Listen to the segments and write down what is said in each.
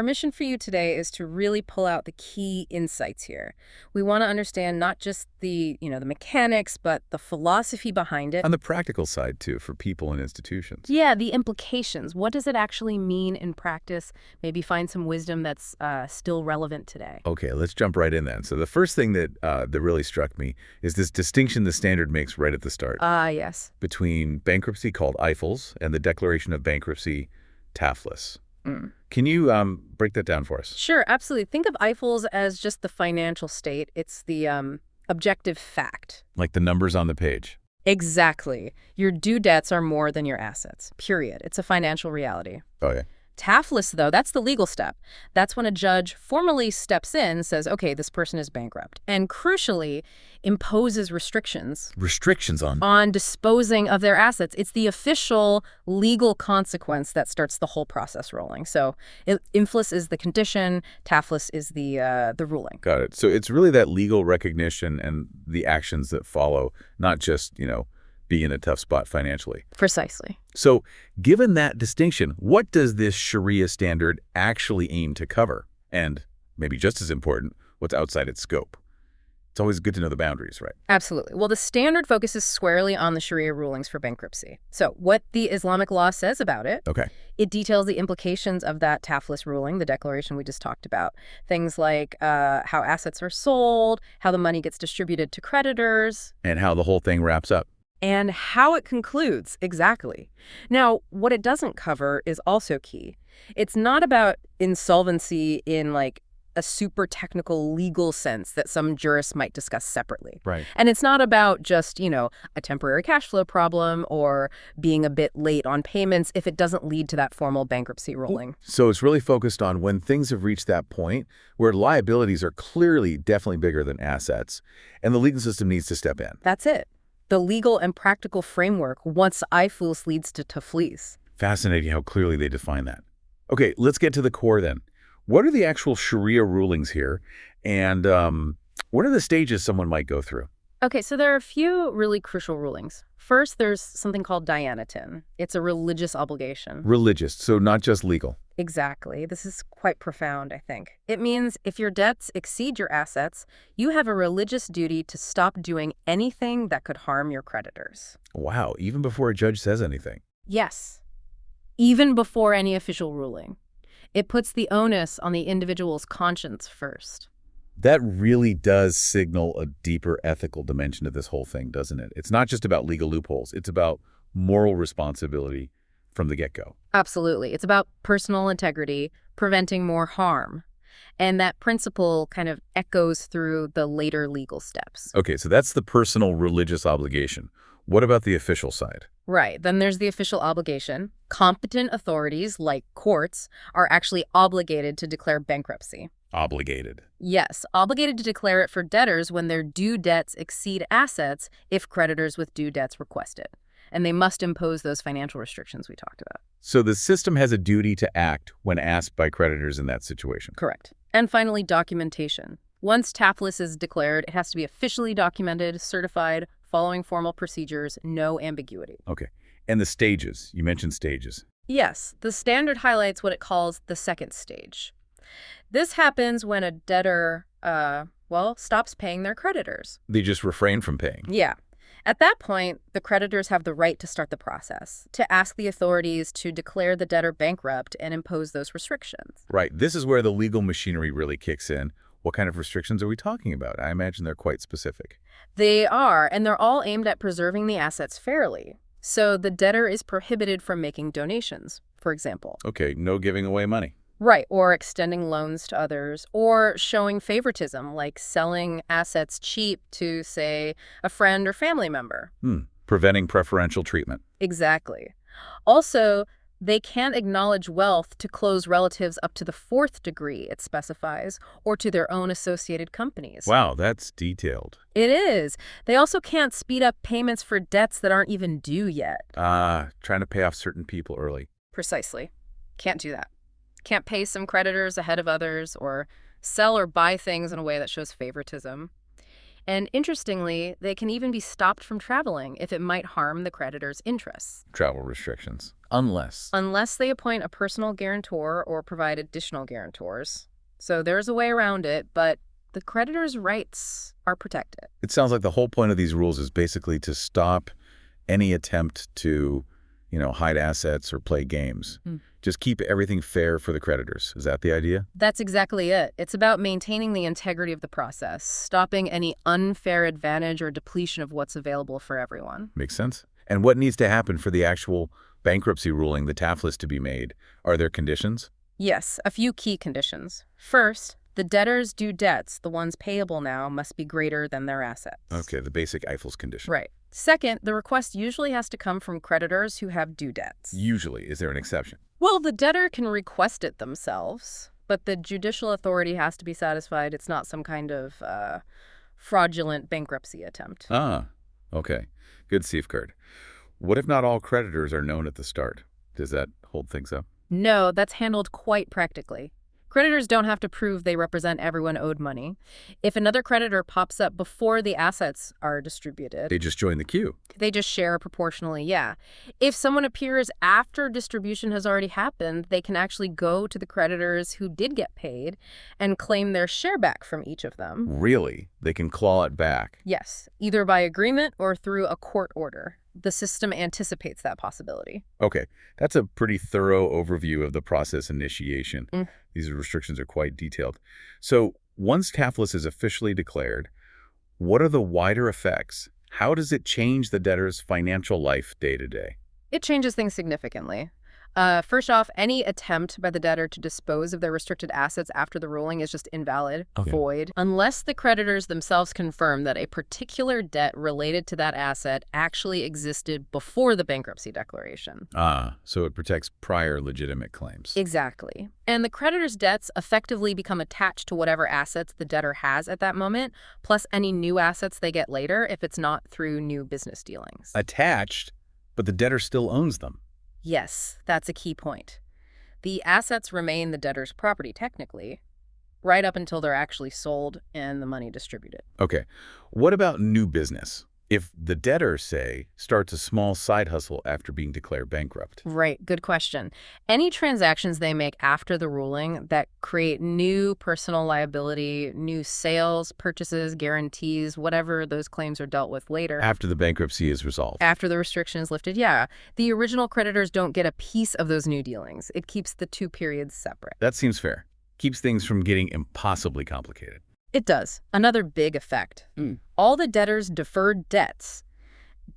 Our mission for you today is to really pull out the key insights here. We want to understand not just the mechanics, but the philosophy behind it. On the practical side, too, for people and institutions. Yeah, the implications. What does it actually mean in practice? Maybe find some wisdom that's still relevant today. Okay, let's jump right in then. So the first thing that really struck me is this distinction the standard makes right at the start Yes. between bankruptcy called EIFELs and the declaration of bankruptcy, TAFLess. Mm. Can you break that down for us? Sure, absolutely. Think of EIFELs as just the financial state. It's the objective fact. Like the numbers on the page. Exactly. Your due debts are more than your assets, period. It's a financial reality. Oh, yeah. TAFLess, though, that's the legal step. That's when a judge formally steps in and says, okay, this person is bankrupt, and crucially imposes restrictions Restrictions on? on disposing of their assets. It's the official legal consequence that starts the whole process rolling. So infless is the condition, TAFLess is the ruling. Got it. So it's really that legal recognition and the actions that follow, not just, be in a tough spot financially. Precisely. So given that distinction, what does this Shari'ah standard actually aim to cover? And maybe just as important, what's outside its scope? It's always good to know the boundaries, right? Absolutely. Well, the standard focuses squarely on the Sharia rulings for bankruptcy. So what the Islamic law says about it, Okay. it details the implications of that TAFLess ruling, the declaration we just talked about. Things like how assets are sold, how the money gets distributed to creditors, And how the whole thing wraps up. and how it concludes, exactly. Now, what it doesn't cover is also key. It's not about insolvency in like a super technical legal sense that some jurists might discuss separately. Right. And it's not about just, a temporary cash flow problem or being a bit late on payments if it doesn't lead to that formal bankruptcy ruling. So it's really focused on when things have reached that point where liabilities are clearly definitely bigger than assets, and the legal system needs to step in. That's it. The legal and practical framework once EIFELs leads to TAFLES. Fascinating how clearly they define that. Okay, let's get to the core then. What are the actual Sharia rulings here, and what are the stages someone might go through? Okay, so there are a few really crucial rulings. First, there's something called dianatin. It's a religious obligation. Religious, so not just legal. Exactly. This is quite profound, I think. It means if your debts exceed your assets, you have a religious duty to stop doing anything that could harm your creditors. Wow, even before a judge says anything. Yes, even before any official ruling. It puts the onus on the individual's conscience first. That really does signal a deeper ethical dimension to this whole thing, doesn't it? It's not just about legal loopholes. It's about moral responsibility from the get-go. Absolutely. It's about personal integrity, preventing more harm. And that principle kind of echoes through the later legal steps. Okay, so that's the personal religious obligation. What about the official side? Right. Then there's the official obligation. Competent authorities, like courts, are actually obligated to declare bankruptcy. Obligated. Yes, obligated to declare it for debtors when their due debts exceed assets if creditors with due debts request it. And they must impose those financial restrictions we talked about. So the system has a duty to act when asked by creditors in that situation. Correct. And finally, documentation. Once TAFLess is declared, it has to be officially documented, certified, following formal procedures, no ambiguity. Okay. And the stages. You mentioned stages. Yes, the standard highlights what it calls the second stage. This happens when a debtor, stops paying their creditors. They just refrain from paying. Yeah. At that point, the creditors have the right to start the process, to ask the authorities to declare the debtor bankrupt and impose those restrictions. Right. This is where the legal machinery really kicks in. What kind of restrictions are we talking about? I imagine they're quite specific. They are, and they're all aimed at preserving the assets fairly. So the debtor is prohibited from making donations, for example. Okay, no giving away money. Right, or extending loans to others, or showing favoritism, like selling assets cheap to, say, a friend or family member. Preventing preferential treatment. Exactly. Also, they can't acknowledge wealth to close relatives up to the fourth degree, it specifies, or to their own associated companies. Wow, that's detailed. It is. They also can't speed up payments for debts that aren't even due yet. Trying to pay off certain people early. Precisely. Can't do that. Can't pay some creditors ahead of others or sell or buy things in a way that shows favoritism. And interestingly, they can even be stopped from traveling if it might harm the creditor's interests, Travel restrictions. Unless unless they appoint a personal guarantor or provide additional guarantors. So there's a way around it, but the creditor's rights are protected. It sounds like the whole point of these rules is basically to stop any attempt to, hide assets or play games. Just keep everything fair for the creditors. Is that the idea? That's exactly it. It's about maintaining the integrity of the process, stopping any unfair advantage or depletion of what's available for everyone. Makes sense. And what needs to happen for the actual bankruptcy ruling, the TAF list, to be made? Are there conditions? Yes, a few key conditions. First, the debtor's due debts, the ones payable now, must be greater than their assets. Okay, the basic Eiffel's condition. Right. Second, the request usually has to come from creditors who have due debts. Usually. Is there an exception? Well, the debtor can request it themselves, but the judicial authority has to be satisfied it's not some kind of fraudulent bankruptcy attempt. Ah, okay. Good safeguard. What if not all creditors are known at the start? Does that hold things up? No, that's handled quite practically. Creditors don't have to prove they represent everyone owed money. If another creditor pops up before the assets are distributed, They just join the queue. they just share proportionally, yeah. If someone appears after distribution has already happened, they can actually go to the creditors who did get paid and claim their share back from each of them. Really? They can claw it back. Yes, either by agreement or through a court order. The system anticipates that possibility. Okay, that's a pretty thorough overview of the process initiation. Mm. These restrictions are quite detailed. So once TAFLIS is officially declared, what are the wider effects? How does it change the debtor's financial life day to day? It changes things significantly. First off, any attempt by the debtor to dispose of their restricted assets after the ruling is just invalid, void, unless the creditors themselves confirm that a particular debt related to that asset actually existed before the bankruptcy declaration. Ah, so it protects prior legitimate claims. Exactly. And the creditor's debts effectively become attached to whatever assets the debtor has at that moment, plus any new assets they get later if it's not through new business dealings. Attached, but the debtor still owns them. Yes, that's a key point. The assets remain the debtor's property technically, right up until they're actually sold and the money distributed. Okay, what about new business? If the debtor, say, starts a small side hustle after being declared bankrupt. Right, good question. Any transactions they make after the ruling that create new personal liability, new sales, purchases, guarantees, whatever those claims are dealt with later. After the bankruptcy is resolved. After the restriction is lifted, yeah. The original creditors don't get a piece of those new dealings. It keeps the two periods separate. That seems fair. Keeps things from getting impossibly complicated. It does. Another big effect. All the debtor's deferred debts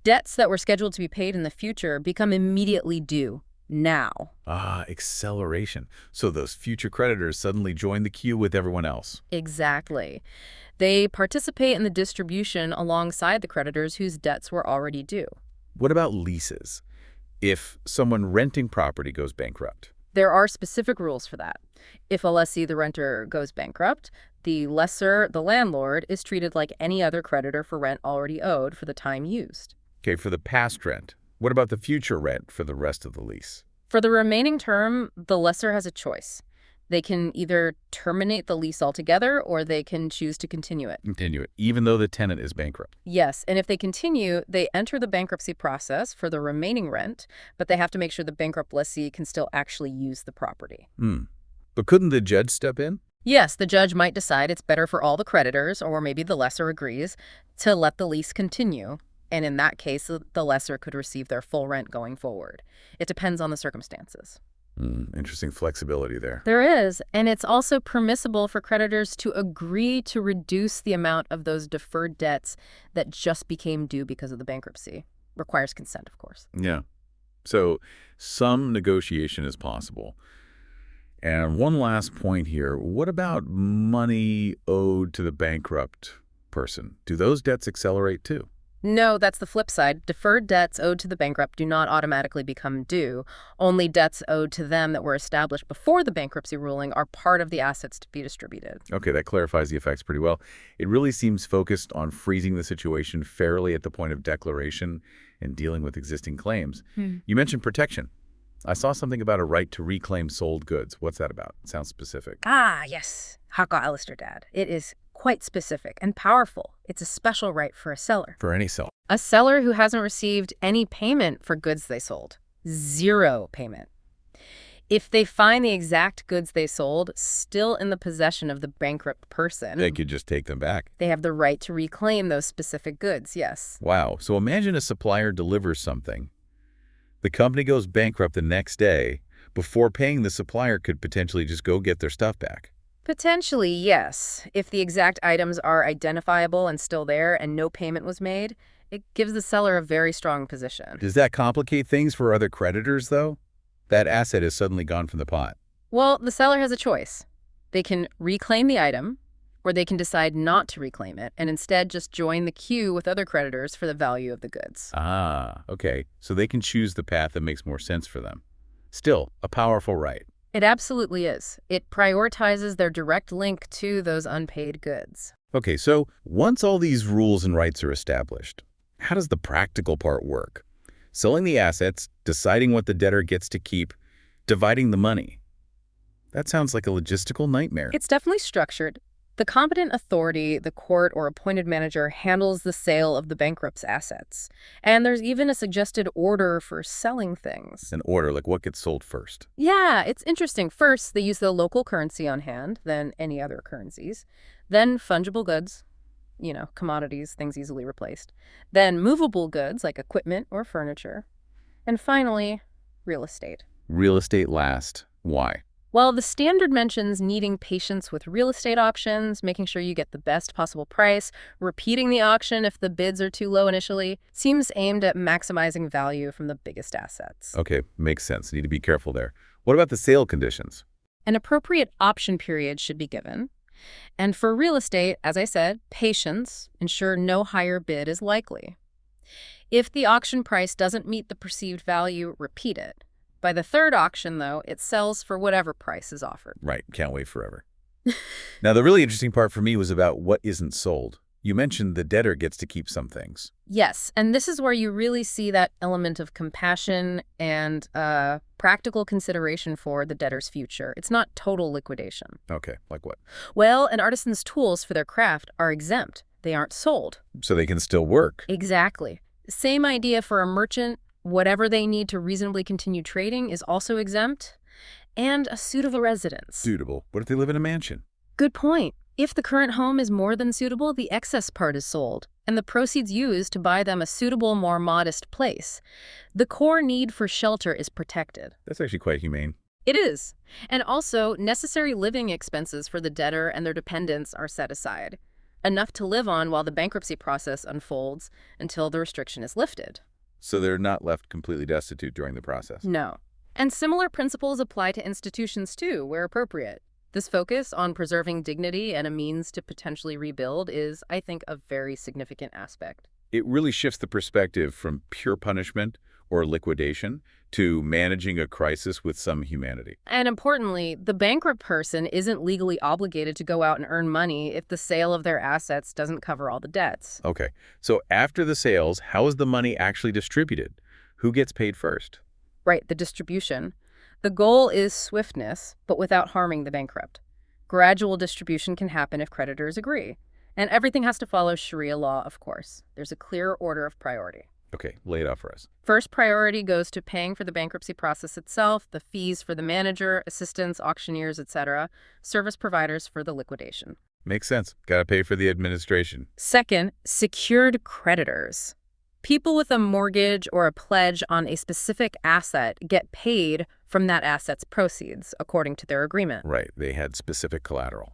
that were scheduled to be paid in the future become immediately due now. Ah, acceleration. So those future creditors suddenly join the queue with everyone else. Exactly. They participate in the distribution alongside the creditors whose debts were already due. What about leases? If someone renting property goes bankrupt. There are specific rules for that. If a lessee, the renter, goes bankrupt, the lessor, the landlord, is treated like any other creditor for rent already owed for the time used. Okay, for the past rent. What about the future rent for the rest of the lease? For the remaining term, the lessor has a choice. They can either terminate the lease altogether or they can choose to continue it. Continue it, even though the tenant is bankrupt. Yes, and if they continue, they enter the bankruptcy process for the remaining rent, but they have to make sure the bankrupt lessee can still actually use the property. But couldn't the judge step in? Yes, the judge might decide it's better for all the creditors, or maybe the lessor agrees, to let the lease continue. And in that case, the lessor could receive their full rent going forward. It depends on the circumstances. Interesting flexibility there. There is, and it's also permissible for creditors to agree to reduce the amount of those deferred debts that just became due because of the bankruptcy. Requires consent, of course. Yeah. So some negotiation is possible. And one last point here. What about money owed to the bankrupt person? Do those debts accelerate too? No, that's the flip side. Deferred debts owed to the bankrupt do not automatically become due. Only debts owed to them that were established before the bankruptcy ruling are part of the assets to be distributed. Okay, that clarifies the effects pretty well. It really seems focused on freezing the situation fairly at the point of declaration and dealing with existing claims. You mentioned protection. I saw something about a right to reclaim sold goods. What's that about? It sounds specific. Ah, yes. Haka Alistair, Dad. It is quite specific and powerful. It's a special right for a seller. For any seller. A seller who hasn't received any payment for goods they sold. Zero payment. If they find the exact goods they sold still in the possession of the bankrupt person, They could just take them back. they have the right to reclaim those specific goods, yes. Wow. So imagine a supplier delivers something. The company goes bankrupt the next day. Before paying, the supplier could potentially just go get their stuff back. Potentially, yes. If the exact items are identifiable and still there and no payment was made, it gives the seller a very strong position. Does that complicate things for other creditors, though? That asset is suddenly gone from the pot. Well, the seller has a choice. They can reclaim the item, or they can decide not to reclaim it and instead just join the queue with other creditors for the value of the goods. Ah, okay. So they can choose the path that makes more sense for them. Still, a powerful right. It absolutely is. It prioritizes their direct link to those unpaid goods. Okay, so once all these rules and rights are established, how does the practical part work? Selling the assets, deciding what the debtor gets to keep, dividing the money. That sounds like a logistical nightmare. It's definitely structured. The competent authority, the court or appointed manager, handles the sale of the bankrupt's assets. And there's even a suggested order for selling things. An order, like what gets sold first. Yeah, it's interesting. First, they use the local currency on hand, then any other currencies. Then fungible goods, commodities, things easily replaced. Then movable goods like equipment or furniture. And finally, real estate. Real estate last. Why? Well, the standard mentions needing patience with real estate options, making sure you get the best possible price, repeating the auction if the bids are too low initially, seems aimed at maximizing value from the biggest assets. Okay, makes sense. Need to be careful there. What about the sale conditions? An appropriate option period should be given. And for real estate, as I said, patience, ensure no higher bid is likely. If the auction price doesn't meet the perceived value, repeat it. By the third auction, though, it sells for whatever price is offered. Right, can't wait forever. Now, the really interesting part for me was about what isn't sold. You mentioned the debtor gets to keep some things. Yes, and this is where you really see that element of compassion and practical consideration for the debtor's future. It's not total liquidation. Okay, like what? Well, an artisan's tools for their craft are exempt. They aren't sold. So they can still work. Exactly. Same idea for a merchant. Whatever they need to reasonably continue trading is also exempt. And a suitable residence. Suitable. What if they live in a mansion? Good point. If the current home is more than suitable, the excess part is sold, and the proceeds used to buy them a suitable, more modest place. The core need for shelter is protected. That's actually quite humane. It is. And also, necessary living expenses for the debtor and their dependents are set aside. Enough to live on while the bankruptcy process unfolds until the restriction is lifted. So they're not left completely destitute during the process. No. And similar principles apply to institutions too, where appropriate. This focus on preserving dignity and a means to potentially rebuild is, I think, a very significant aspect. It really shifts the perspective from pure punishment or liquidation to managing a crisis with some humanity. And importantly, the bankrupt person isn't legally obligated to go out and earn money if the sale of their assets doesn't cover all the debts. Okay, so after the sales, how is the money actually distributed? Who gets paid first? Right, the distribution. The goal is swiftness, but without harming the bankrupt. Gradual distribution can happen if creditors agree. And everything has to follow Shari'ah law, of course. There's a clear order of priority. Okay, lay it out for us. First priority goes to paying for the bankruptcy process itself, the fees for the manager, assistants, auctioneers, etc., service providers for the liquidation. Makes sense. Gotta pay for the administration. Second, secured creditors. People with a mortgage or a pledge on a specific asset get paid from that asset's proceeds, according to their agreement. Right, they had specific collateral.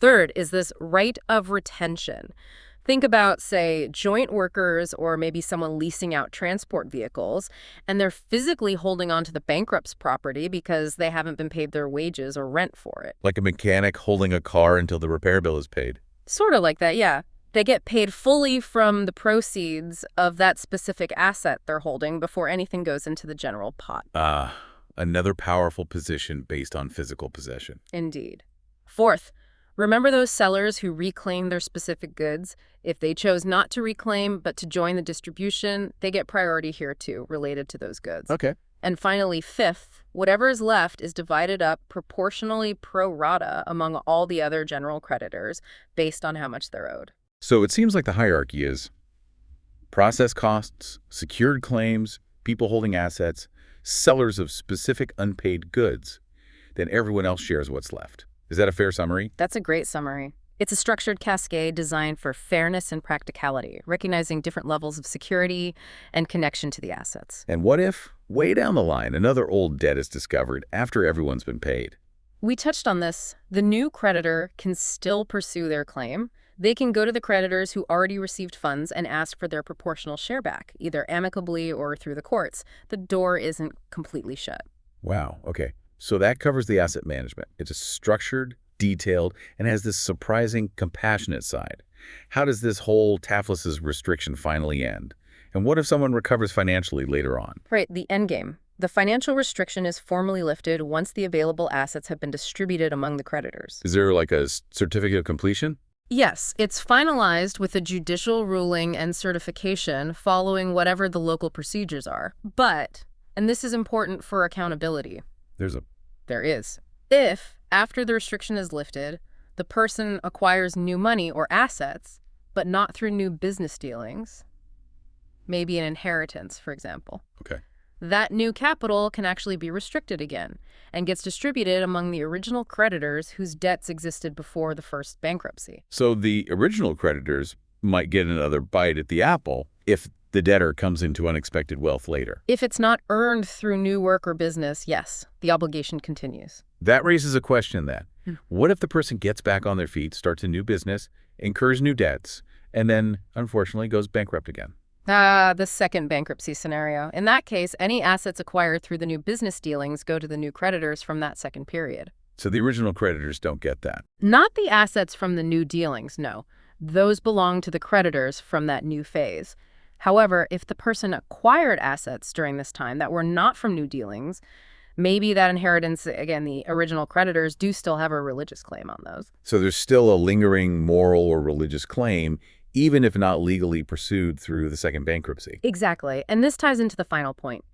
Third is this right of retention. Think about, say, joint workers or maybe someone leasing out transport vehicles, and they're physically holding on to the bankrupt's property because they haven't been paid their wages or rent for it. Like a mechanic holding a car until the repair bill is paid. Sort of like that, yeah. They get paid fully from the proceeds of that specific asset they're holding before anything goes into the general pot. Another powerful position based on physical possession. Indeed. Fourth, remember those sellers who reclaim their specific goods? If they chose not to reclaim but to join the distribution, they get priority here too, related to those goods. Okay. And finally, fifth, whatever is left is divided up proportionally pro rata among all the other general creditors based on how much they're owed. So it seems like the hierarchy is process costs, secured claims, people holding assets, sellers of specific unpaid goods. Then everyone else shares what's left. Is that a fair summary? That's a great summary. It's a structured cascade designed for fairness and practicality, recognizing different levels of security and connection to the assets. And what if, way down the line, another old debt is discovered after everyone's been paid? We touched on this. The new creditor can still pursue their claim. They can go to the creditors who already received funds and ask for their proportional share back, either amicably or through the courts. The door isn't completely shut. Wow, okay. So that covers the asset management. It's structured, detailed, and has this surprising, compassionate side. How does this whole taftless's restriction finally end? And what if someone recovers financially later on? Right, the end game. The financial restriction is formally lifted once the available assets have been distributed among the creditors. Is there like a certificate of completion? Yes, it's finalized with a judicial ruling and certification following whatever the local procedures are. But, and this is important for accountability, there is. If, after the restriction is lifted, the person acquires new money or assets, but not through new business dealings, maybe an inheritance, for example. Okay. That new capital can actually be restricted again and gets distributed among the original creditors whose debts existed before the first bankruptcy. So the original creditors might get another bite at the apple if the debtor comes into unexpected wealth later. If it's not earned through new work or business, yes, the obligation continues. That raises a question then. What if the person gets back on their feet, starts a new business, incurs new debts, and then, unfortunately, goes bankrupt again? The second bankruptcy scenario. In that case, any assets acquired through the new business dealings go to the new creditors from that second period. So the original creditors don't get that. Not the assets from the new dealings, no. Those belong to the creditors from that new phase. However, if the person acquired assets during this time that were not from new dealings, maybe that inheritance, again, the original creditors do still have a religious claim on those. So there's still a lingering moral or religious claim, even if not legally pursued through the second bankruptcy. Exactly. And this ties into the final point.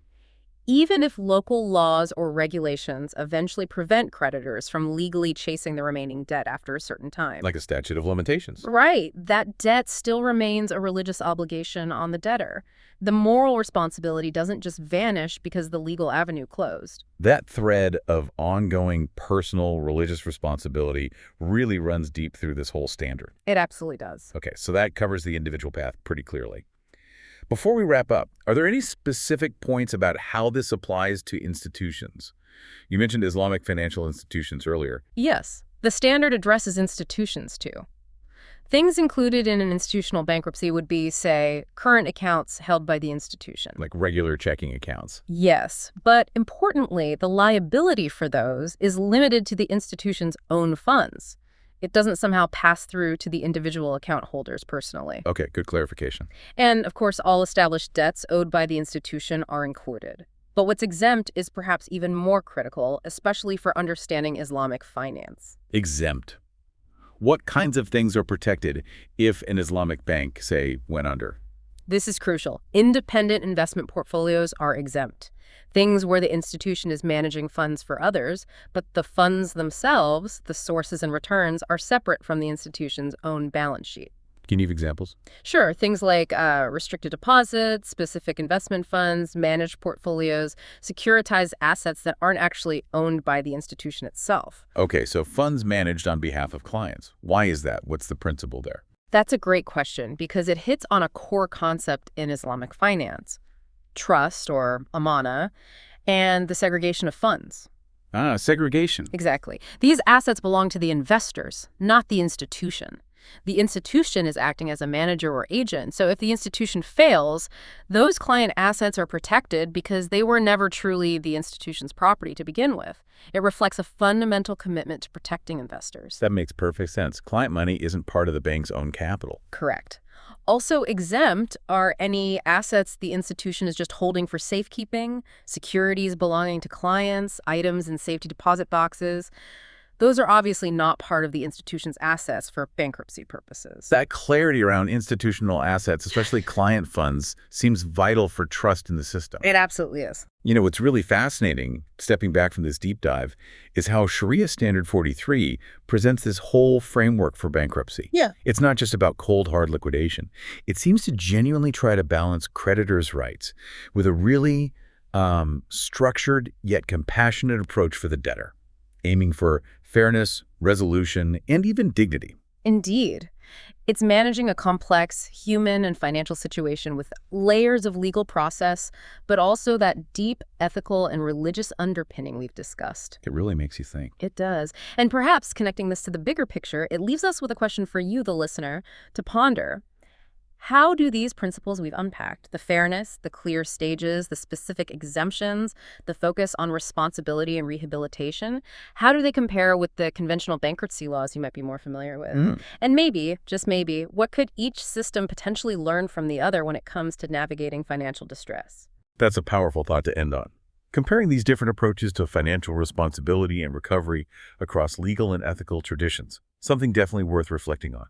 Even if local laws or regulations eventually prevent creditors from legally chasing the remaining debt after a certain time. Like a statute of limitations. Right. That debt still remains a religious obligation on the debtor. The moral responsibility doesn't just vanish because the legal avenue closed. That thread of ongoing personal religious responsibility really runs deep through this whole standard. It absolutely does. Okay, so that covers the individual path pretty clearly. Before we wrap up, are there any specific points about how this applies to institutions? You mentioned Islamic financial institutions earlier. Yes. The standard addresses institutions, too. Things included in an institutional bankruptcy would be, say, current accounts held by the institution. Like regular checking accounts. Yes, but importantly, the liability for those is limited to the institution's own funds. It doesn't somehow pass through to the individual account holders personally. Okay, good clarification. And, of course, all established debts owed by the institution are included. But what's exempt is perhaps even more critical, especially for understanding Islamic finance. Exempt. What kinds of things are protected if an Islamic bank, say, went under? This is crucial. Independent investment portfolios are exempt. Things where the institution is managing funds for others, but the funds themselves, the sources and returns, are separate from the institution's own balance sheet. Can you give examples? Sure, things like restricted deposits, specific investment funds, managed portfolios, securitized assets that aren't actually owned by the institution itself. Okay, so funds managed on behalf of clients. Why is that? What's the principle there? That's a great question because it hits on a core concept in Islamic finance: trust, or amana, and the segregation of funds. Ah, segregation. Exactly. These assets belong to the investors, not the institution. The institution is acting as a manager or agent, so if the institution fails, those client assets are protected because they were never truly the institution's property to begin with. It reflects a fundamental commitment to protecting investors. That makes perfect sense. Client money isn't part of the bank's own capital. Correct. Also exempt are any assets the institution is just holding for safekeeping, securities belonging to clients, items in safety deposit boxes. Those are obviously not part of the institution's assets for bankruptcy purposes. That clarity around institutional assets, especially client funds, seems vital for trust in the system. It absolutely is. What's really fascinating, stepping back from this deep dive, is how Shari'ah Standard 43 presents this whole framework for bankruptcy. Yeah. It's not just about cold, hard liquidation. It seems to genuinely try to balance creditors' rights with a really structured yet compassionate approach for the debtor, aiming for fairness, resolution, and even dignity. Indeed. It's managing a complex human and financial situation with layers of legal process, but also that deep ethical and religious underpinning we've discussed. It really makes you think. It does. And perhaps connecting this to the bigger picture, it leaves us with a question for you, the listener, to ponder. How do these principles we've unpacked, the fairness, the clear stages, the specific exemptions, the focus on responsibility and rehabilitation, how do they compare with the conventional bankruptcy laws you might be more familiar with? And maybe, just maybe, what could each system potentially learn from the other when it comes to navigating financial distress? That's a powerful thought to end on. Comparing these different approaches to financial responsibility and recovery across legal and ethical traditions, something definitely worth reflecting on.